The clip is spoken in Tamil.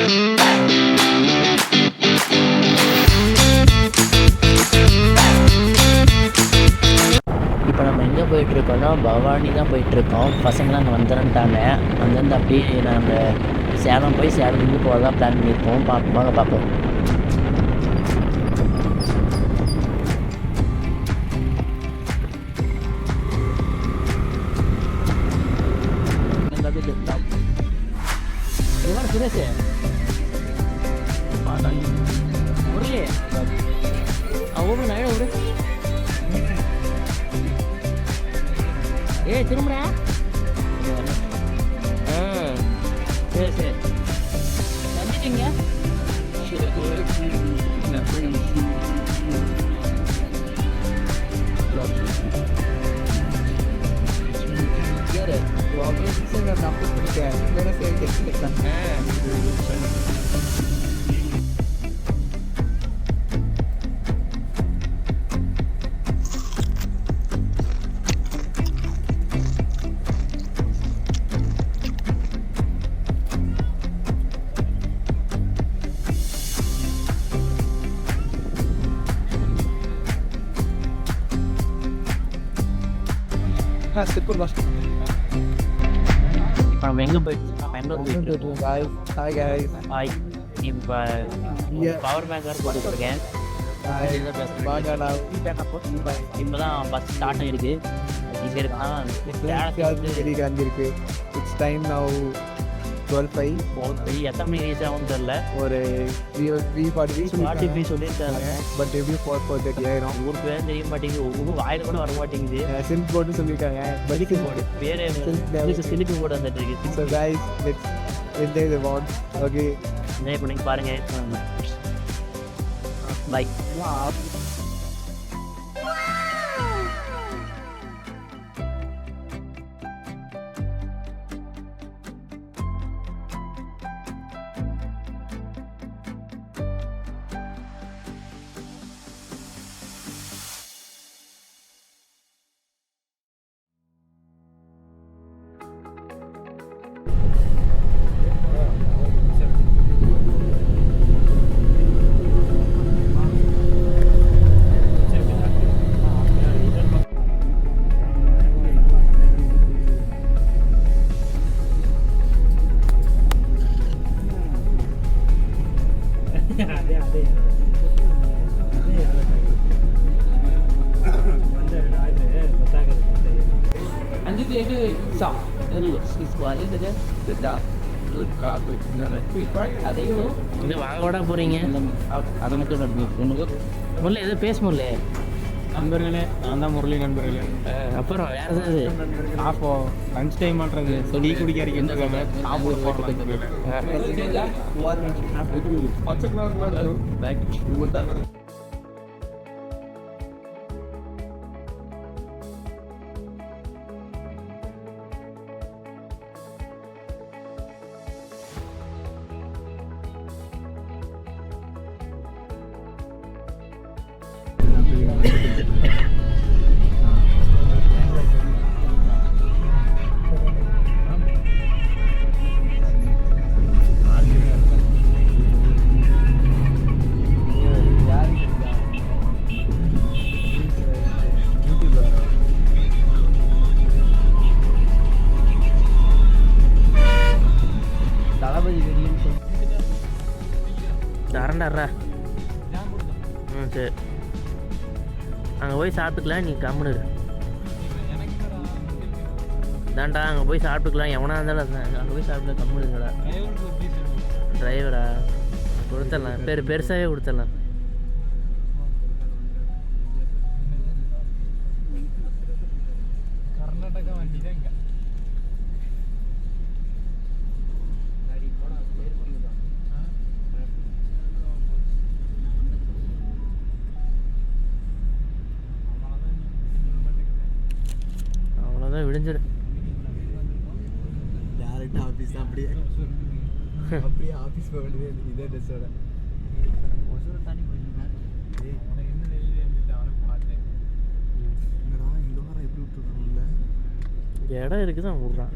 இப்போ நம்ம எங்கே போயிட்டுருக்கோன்னா பவானி தான் போயிட்டுருக்கோம். பசங்களாம் அங்கே வந்துட்டாங்க. அங்கேருந்து அப்படியே நாங்கள் சேலம் போய் சேலத்துலேருந்து போகலாம் பிளான் பண்ணியிருக்கோம். வாங்க பார்ப்போம். சுரேஷ் முரளி ஒவ்வொரு நைட விடு. திரும்புறா. சரி சரி வந்துட்டீங்க. இப்போ நம்ம எங்கே போயிட்டு ஹாய் இப்போ பவர் பேங்க் வேறு போட்டுருக்கேன். இப்போ தான் பஸ் ஸ்டார்ட் ஆகிருக்கு. இங்கே இருக்கு. It's time now 12:05. எத்தனை மணிக்கு ரீச் ஆகும்னு தெரியல. ஒரு 3:45 சொல்லியிருக்காங்க. பட் எப்படி 4:30 ஆயிரும். ஊருக்கு பேர் தெரிய மாட்டேங்குது. ஒவ்வொரு வாயில் கூட வர மாட்டேங்குது. சில்க் போர்டுன்னு சொல்லியிருக்காங்க. சிலிக்கு போர்டு பேர் சிலிக்கு போர்டு வந்துட்டு இருக்கு. So guys, let's enjoy the walk. Okay. Enjoy பண்ணி பாருங்க. பை. வாங்க கூட போறீங்க. அதை மட்டும் முரளி எதோ பேச முடியல. நண்பர்களே, நான் தான் முரளி. நண்பர்களே அப்புறம் வேறு ஏதாவது அப்போ லஞ்ச் டைம் பண்ணுறது டீ குடிக்க இருக்கின்றாங்க. சாப்பிட போகிறேன். தரண்டாடுறா. சரி அங்கே போய் சாப்பிட்டுக்கலாம். நீ கம்முனு தான்டா. அங்கே போய் சாப்பிட்டுக்கலாம். எவனா இருந்தாலும் அங்கே போய் சாப்பிட்டுக்கலாம். கம்முனுங்கடா. டிரைவரா கொடுத்துடலாம். பெருசாகவே கொடுத்துடலாம். கர்நாடகா வண்டி தான் இங்கே. அவ்வளோதான் விடிஞ்சிடு. டேரெக்டாக ஆஃபீஸ் தான். அப்படியே ஆஃபீஸ் போக வேண்டியது இதே ட்ரெஸ்ஸோட. ஒசூரை தாண்டி போயிருந்தேன். என்ன எழுதி அவனை பார்த்தேன். என்னடா இந்த வாரம் எப்படி விட்டுருக்காங்க. இடம் இருக்குது தான் விட்றான்.